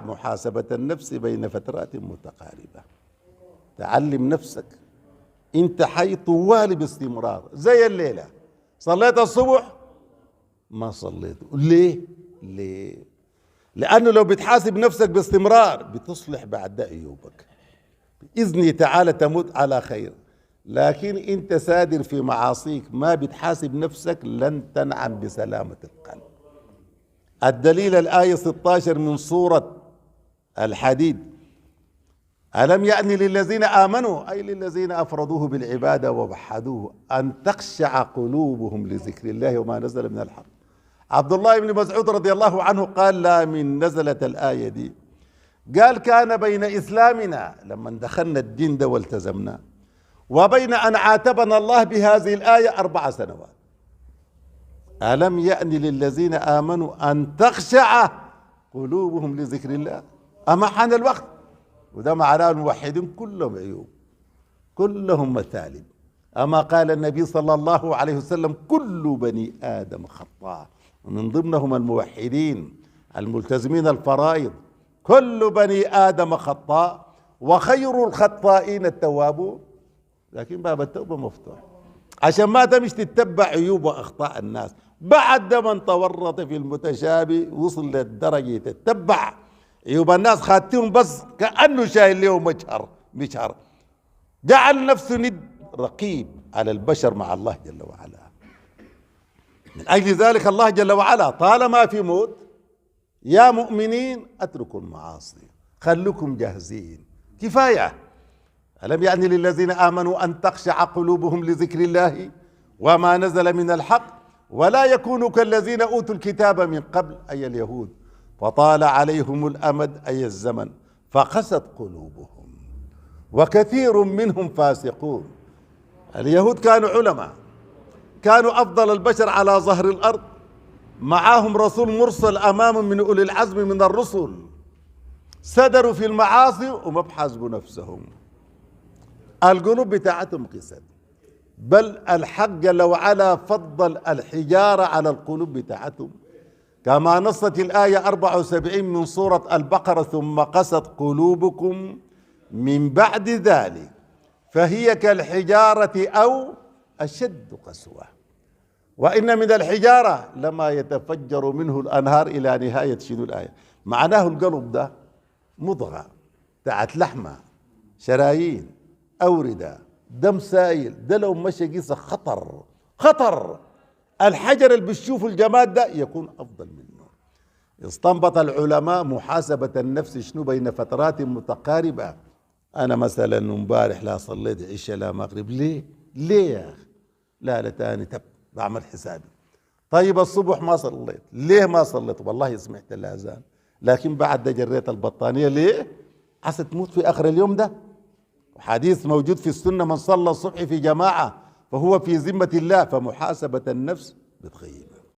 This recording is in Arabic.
محاسبة النفس بين فترات متقاربة. تعلم نفسك انت حي طوالي باستمرار. زي الليلة صليت الصبح ما صليت، ليه؟ لأنه لو بتحاسب نفسك باستمرار بتصلح بعد ده عيوبك بإذنه تعالى، تموت على خير. لكن انت سادر في معاصيك ما بتحاسب نفسك لن تنعم بسلامة القلب. الدليل الآية 16 من سورة الحديد: ألم يأن للذين آمنوا، أي للذين أفردوه بالعبادة ووحدوه، أن تخشع قلوبهم لذكر الله وما نزل من الحق. عبد الله بن مسعود رضي الله عنه قال: لا من نزلت الآية دي، قال: كان بين إسلامنا لما دخلنا الدين ده والتزمنا وبين أن عاتبنا الله بهذه الآية 4 سنوات. ألم يأن للذين آمنوا أن تخشع قلوبهم لذكر الله، أما حان الوقت. وده معناه الموحدين كلهم عيوب، كلهم مثالب. أما قال النبي صلى الله عليه وسلم: كل بني آدم خطاء، ومن ضمنهم الموحدين الملتزمين الفرائض. كل بني آدم خطاء وخير الخطائين التوابون. لكن باب التوبة مفتوح عشان ما تمشي تتبع عيوب وأخطاء الناس. بعد من تورط في المتشابه وصل للدرجة تتبع عيوب الناس، خاتهم بس كأنه شايل لهم مجهر، جعل نفسه ند رقيب على البشر مع الله جل وعلا. من أجل ذلك الله جل وعلا طالما في موت، يا مؤمنين اتركوا المعاصي، خلوكم جاهزين، كفاية. ألم يعني للذين آمنوا أن تخشع قلوبهم لذكر الله وما نزل من الحق ولا يكونوا كالذين أوتوا الكتاب من قبل، أي اليهود، فطال عليهم الأمد، أي الزمن، فقست قلوبهم وكثير منهم فاسقون. اليهود كانوا علماء، كانوا أفضل البشر على ظهر الأرض، معاهم رسول مرسل أمامهم من أولي العزم من الرسل، سدروا في المعاصي وما بحاسبوا نفسهم. القلوب بتاعتهم قست، بل الحق جل وعلا فضل الحجارة على القلوب بتاعتهم، كما نصت الآية 74 من سورة البقرة: ثم قست قلوبكم من بعد ذلك فهي كالحجارة أو أشد قسوة وإن من الحجارة لما يتفجر منه الأنهار، إلى نهاية شنو الآية. معناه القلب ده مضغة بتاعت لحمة، شرايين، أوردة، دم سائل، ده لو مشى قيسة خطر. الحجر اللي بتشوف الجماد ده يكون أفضل منه. استنبط العلماء محاسبة النفس شنو بين فترات متقاربة. أنا مثلا امبارح لا صليت عشاء لا مغرب، ليه يا أخي؟ لا تاني بعمل حسابي. طيب الصبح ما صليت، ليه ما صليت؟ والله سمعت الأذان لكن بعد ده جريت البطانية، ليه؟ عسى تموت في آخر اليوم ده. حديث موجود في السنة: من صلى الصبح في جماعة فهو في ذمة الله. فمحاسبة النفس بتغيب.